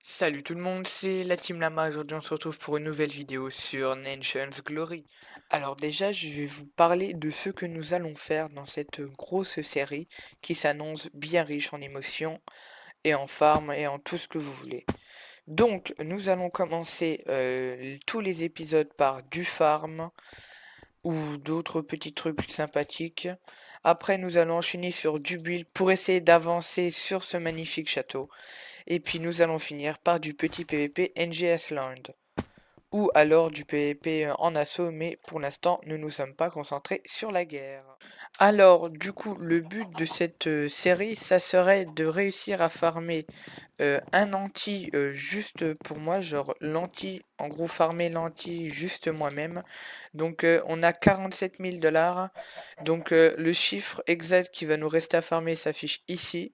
Salut tout le monde, c'est la Team Lama. Aujourd'hui, on se retrouve pour une nouvelle vidéo sur Nations Glory. Alors déjà, je vais vous parler de ce que nous allons faire dans cette grosse série qui s'annonce bien riche en émotions et en farm et en tout ce que vous voulez. Donc, nous allons commencer tous les épisodes par du farm ou d'autres petits trucs sympathiques. Après, nous allons enchaîner sur du build pour essayer d'avancer sur ce magnifique château. Et puis nous allons finir par du petit PVP NGS Land. Ou alors du PVP en assaut, mais pour l'instant nous nous sommes pas concentrés sur la guerre. Alors du coup le but de cette série ça serait de réussir à farmer un anti juste pour moi, genre l'anti, en gros farmer l'anti juste moi-même. Donc on a 47 000 $. Donc le chiffre exact qui va nous rester à farmer s'affiche ici.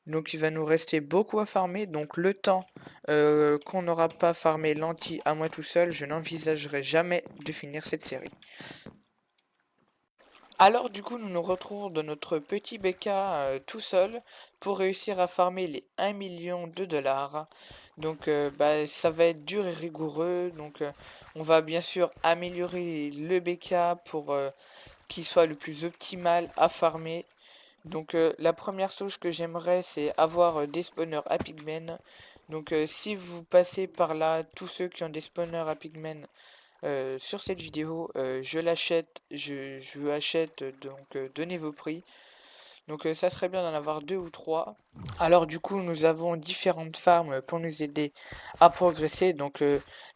Donc il va nous rester beaucoup à farmer. Donc le temps qu'on n'aura pas farmé l'anti à moi tout seul, je n'envisagerai jamais de finir cette série. Alors du coup nous nous retrouvons dans notre petit BK tout seul pour réussir à farmer les 1 million de dollars. Donc bah, ça va être dur et rigoureux. Donc on va bien sûr améliorer le BK pour qu'il soit le plus optimal à farmer. Donc la première chose que j'aimerais c'est avoir des spawners à pigmen. Donc si vous passez par là, tous ceux qui ont des spawners à pigmen sur cette vidéo, je l'achète, je achète, donc donnez vos prix. Donc ça serait bien d'en avoir 2 ou 3. Alors du coup nous avons différentes farms pour nous aider à progresser. Donc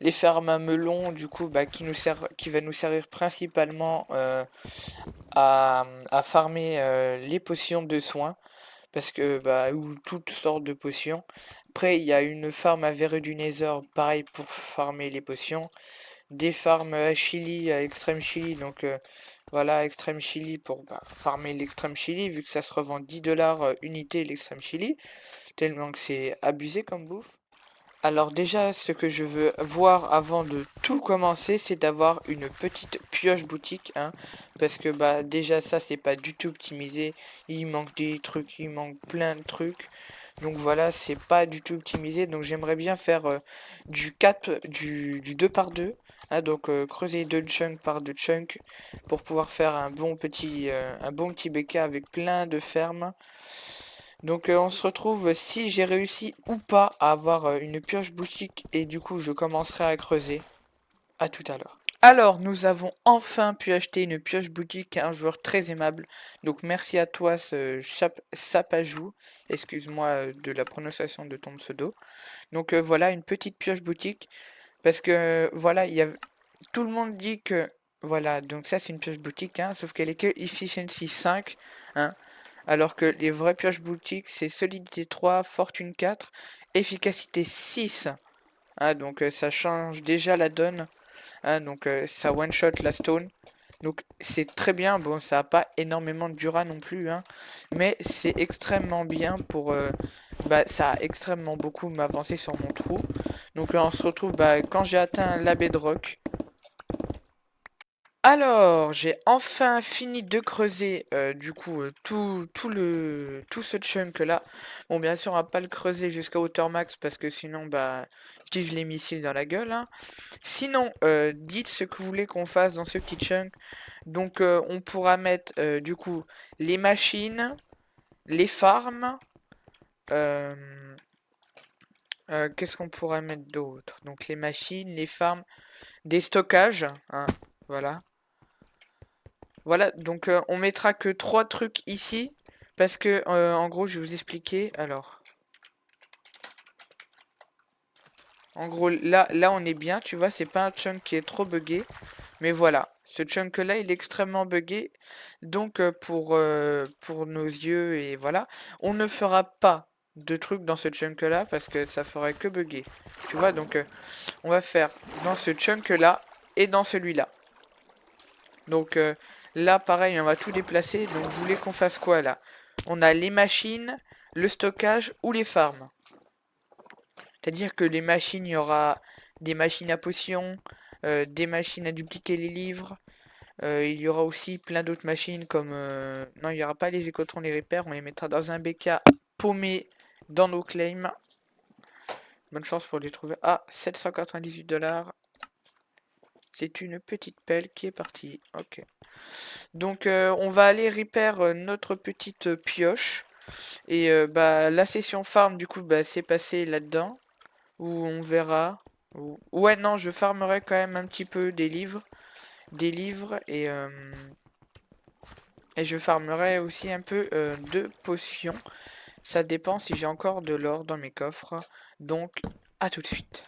les farms à melon du coup bah, qui va nous servir principalement à farmer les potions de soins. Parce que bah ou toutes sortes de potions. Après il y a une farm à verre du Nether, pareil pour farmer les potions. Des farms à chili, à extrême chili, donc voilà, extrême chili pour bah, farmer l'extrême chili, vu que ça se revend 10 $ unité l'extrême chili, tellement que c'est abusé comme bouffe. Alors déjà, ce que je veux voir avant de tout commencer, c'est d'avoir une petite pioche boutique, hein, parce que bah déjà ça c'est pas du tout optimisé, il manque des trucs, il manque plein de trucs, donc voilà, c'est pas du tout optimisé, donc j'aimerais bien faire du 2 par 2, hein, donc creuser 2 chunks par 2 chunks pour pouvoir faire un bon petit BK avec plein de fermes. Donc on se retrouve si j'ai réussi ou pas à avoir une pioche boutique et du coup je commencerai à creuser. À tout à l'heure. Alors nous avons enfin pu acheter une pioche boutique à un joueur très aimable. Donc merci à toi ce Sapajou. Excuse-moi de la prononciation de ton pseudo. Donc voilà une petite pioche boutique. Parce que voilà, tout le monde dit que voilà, donc ça c'est une pioche boutique, hein, sauf qu'elle est que Efficiency 5, hein, alors que les vraies pioches boutiques, c'est solidité 3, fortune 4, efficacité 6. Hein, donc ça change déjà la donne. Hein, donc ça one-shot la stone. Donc c'est très bien. Bon, ça n'a pas énormément de dura non plus. Hein, mais c'est extrêmement bien pour... bah, ça a extrêmement beaucoup m'avancer sur mon trou. Donc on se retrouve bah, quand j'ai atteint la bedrock. Alors, j'ai enfin fini de creuser du coup tout ce chunk là. Bon, bien sûr, on va pas le creuser jusqu'à hauteur max parce que sinon, bah, j'utilise les missiles dans la gueule. Hein. Sinon, dites ce que vous voulez qu'on fasse dans ce petit chunk. Donc, on pourra mettre du coup les machines, les farms. euh, Qu'est-ce qu'on pourra mettre d'autre? Donc, les machines, les farms, des stockages. Hein, voilà. Voilà, donc on mettra que 3 trucs ici. Parce que, en gros, je vais vous expliquer. Alors, en gros, là, on est bien, tu vois, c'est pas un chunk qui est trop buggé. Mais voilà, ce chunk-là, il est extrêmement buggé. Donc, pour nos yeux, et voilà, on ne fera pas de trucs dans ce chunk-là parce que ça ferait que bugger. Tu vois, donc, on va faire dans ce chunk-là et dans celui-là. Donc là, pareil, on va tout déplacer. Donc vous voulez qu'on fasse quoi là? On a les machines, le stockage ou les farms. C'est-à-dire que les machines, il y aura des machines à potions, des machines à dupliquer les livres. Il y aura aussi plein d'autres machines comme... non, il n'y aura pas les écotrons, les repères. On les mettra dans un BK paumé dans nos claims. Bonne chance pour les trouver. Ah, 798 $. C'est une petite pelle qui est partie. Ok. Donc, on va aller repair notre petite pioche. Et bah, la session farm, du coup, bah, c'est passé là-dedans. Où on verra. Ouais, non, je farmerai quand même un petit peu des livres. Des livres et je farmerai aussi un peu de potions. Ça dépend si j'ai encore de l'or dans mes coffres. Donc, à tout de suite.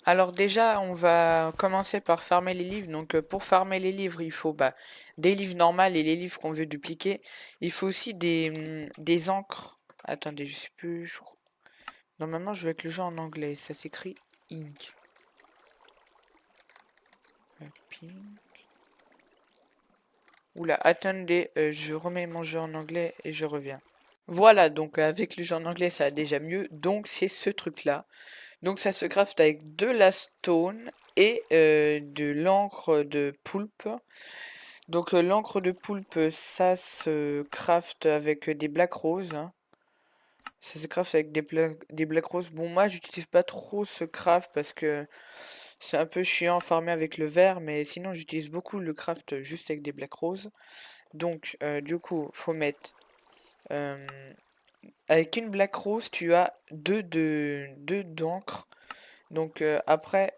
Alors déjà, on va commencer par farmer les livres. Donc pour farmer les livres, il faut bah, des livres normaux et les livres qu'on veut dupliquer. Il faut aussi des encres. Attendez, je sais plus. Normalement, je veux avec le jeu en anglais. Ça s'écrit ink. Pink. Oula, attendez, je remets mon jeu en anglais et je reviens. Voilà, donc avec le jeu en anglais, ça va déjà mieux. Donc c'est ce truc-là. Donc ça se craft avec de la stone et de l'encre de poulpe. Donc l'encre de poulpe, ça se craft avec des black roses. Hein. Ça se craft avec des black roses. Bon, moi, j'utilise pas trop ce craft parce que c'est un peu chiant à farmer avec le vert. Mais sinon, j'utilise beaucoup le craft juste avec des black roses. Donc, du coup, faut mettre... avec une black rose, tu as deux d'encre. Donc après,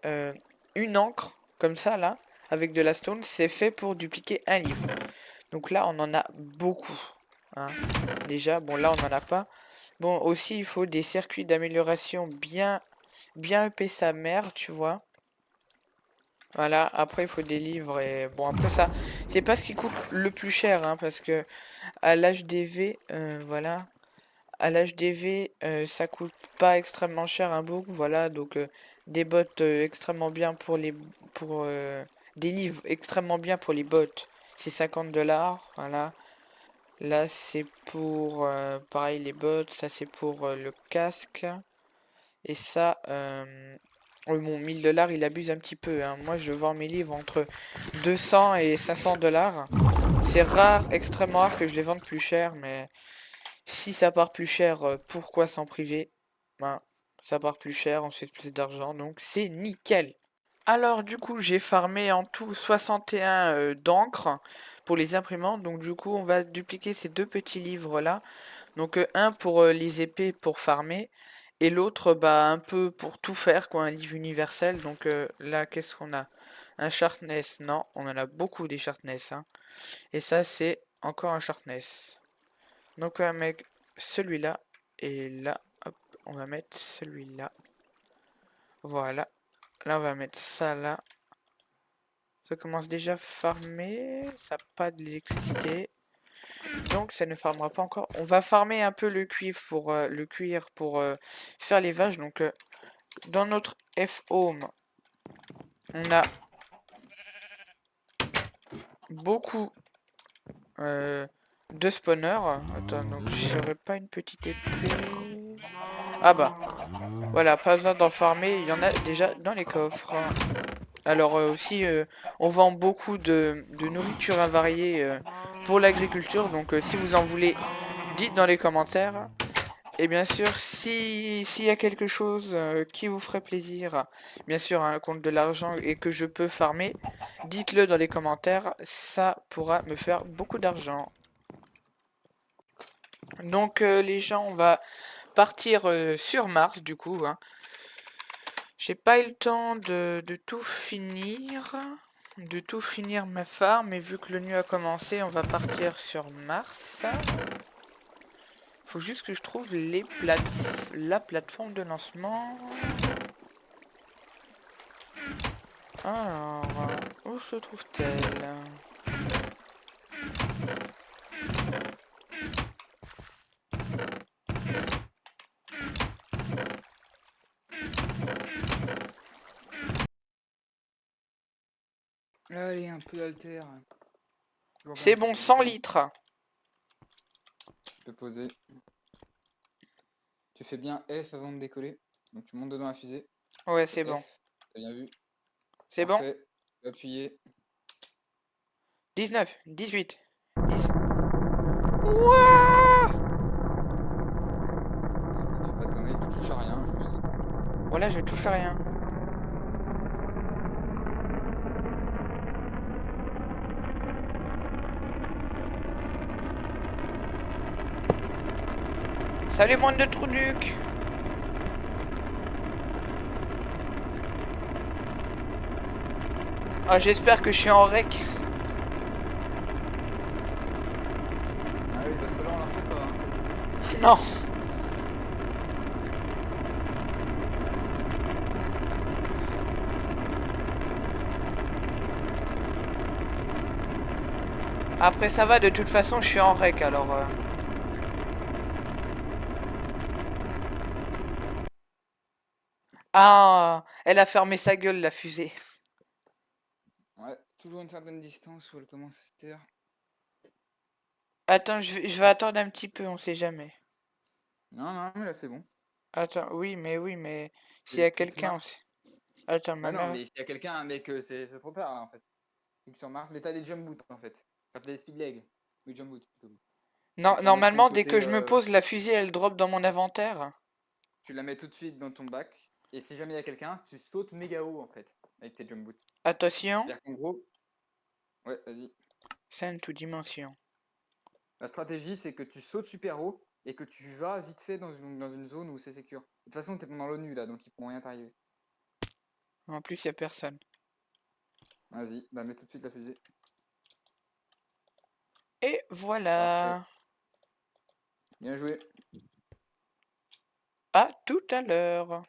une encre, comme ça, là, avec de la stone, c'est fait pour dupliquer un livre. Donc là, on en a beaucoup. Hein. Déjà, bon, là, on n'en a pas. Bon, aussi, il faut des circuits d'amélioration bien épais sa mère, tu vois. Voilà, après, il faut des livres. Et bon, après ça, c'est pas ce qui coûte le plus cher, hein, parce que à l'HDV, voilà. À l'HDV, ça coûte pas extrêmement cher un book, voilà, donc des bots extrêmement bien pour les pour des livres extrêmement bien pour les bots, c'est 50 $, voilà. Là c'est pour pareil les bots, ça c'est pour le casque. Et ça oui, bon 1000 $, il abuse un petit peu, hein. Moi je vends mes livres entre 200 et 500 $. C'est rare, extrêmement rare que je les vende plus cher, mais si ça part plus cher, pourquoi s'en priver? Ben, ça part plus cher, on se fait plus d'argent, donc c'est nickel. Alors du coup, j'ai farmé en tout 61 d'encre pour les imprimantes. Donc du coup, on va dupliquer ces deux petits livres là. Donc un pour les épées pour farmer et l'autre bah un peu pour tout faire quoi, un livre universel. Donc là, qu'est-ce qu'on a? Un sharpness? Non, on en a beaucoup des sharpness, hein. Et ça, c'est encore un sharpness. Donc on va mettre celui-là et là, hop, on va mettre celui-là. Voilà. Là, on va mettre ça là. Ça commence déjà à farmer. Ça n'a pas de l'électricité. Donc ça ne farmera pas encore. On va farmer un peu le cuir pour faire les vaches. Donc dans notre F-Home, on a beaucoup de spawners. Attends, donc j'aurais pas une petite épée. Ah bah, voilà, pas besoin d'en farmer, il y en a déjà dans les coffres. Alors aussi, on vend beaucoup de nourriture avariée pour l'agriculture, donc si vous en voulez, dites dans les commentaires. Et bien sûr, s'il y a quelque chose qui vous ferait plaisir, bien sûr, un compte de l'argent et que je peux farmer, dites-le dans les commentaires, ça pourra me faire beaucoup d'argent. Donc les gens, on va partir sur Mars du coup, hein. J'ai pas eu le temps de tout finir, ma farm, mais vu que le nu a commencé, on va partir sur Mars. Faut juste que je trouve la plateforme de lancement. Alors, où se trouve-t-elle? Allez, un peu d'alter. C'est bon, 100 litres. Tu peux poser. Tu fais bien F avant de décoller. Donc tu montes dedans la fusée. Ouais, c'est bon. T'as bien vu. C'est bon. Parfait. Appuyer. 19, 18, 10. Ouah! Tu fais pas de conneries, tu touches à rien. Juste. Voilà, je touche à rien. Salut, monde de Trouduc! Ah, j'espère que je suis en rec. Ah oui, parce que là, on la refait pas. Hein, Non. Après, ça va, de toute façon, je suis en rec, alors... Ah, elle a fermé sa gueule, la fusée. ouais, toujours une certaine distance où elle commence à se taire. Attends, je vais attendre un petit peu, on sait jamais. Non, non, mais là, c'est bon. Attends, oui, mais... S'il y a C'est quelqu'un, on Mars. sait... Attends, Bah ma non, mère... mais s'il y a quelqu'un, mec, c'est trop tard, là, en fait. Clique sur Mars, mais t'as des jump boots, en fait. T'as des speed legs. Oui, jump boots, plutôt. Non, Donc t'en mets sur le normalement, dès que côté, je me pose, la fusée, elle drop dans mon inventaire. tu la mets tout de suite dans ton bac. Et si jamais il y a quelqu'un, tu sautes méga haut, en fait, avec tes jump boots. Attention, C'est-à-dire qu'en gros, ouais, vas-y. scène tout dimension. La stratégie, c'est que tu sautes super haut et que tu vas vite fait dans une zone où c'est sécure. De toute façon, t'es pendant l'ONU, là, donc ils pourront rien t'arriver. En plus, il y a personne. Vas-y, bah mets tout de suite la fusée. Et Parfait. voilà. Bien joué. À tout à l'heure.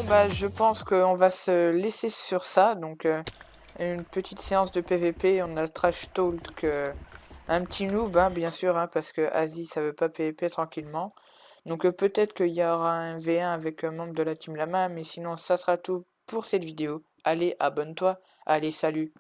Bon bah je pense qu'on va se laisser sur ça, donc une petite séance de PVP, on a Trash Talk, un petit noob hein, bien sûr, hein, parce que Asie ça veut pas PVP tranquillement. Donc peut-être qu'il y aura un V1 avec un membre de la team Lama, mais sinon ça sera tout pour cette vidéo. Allez, abonne-toi, allez salut.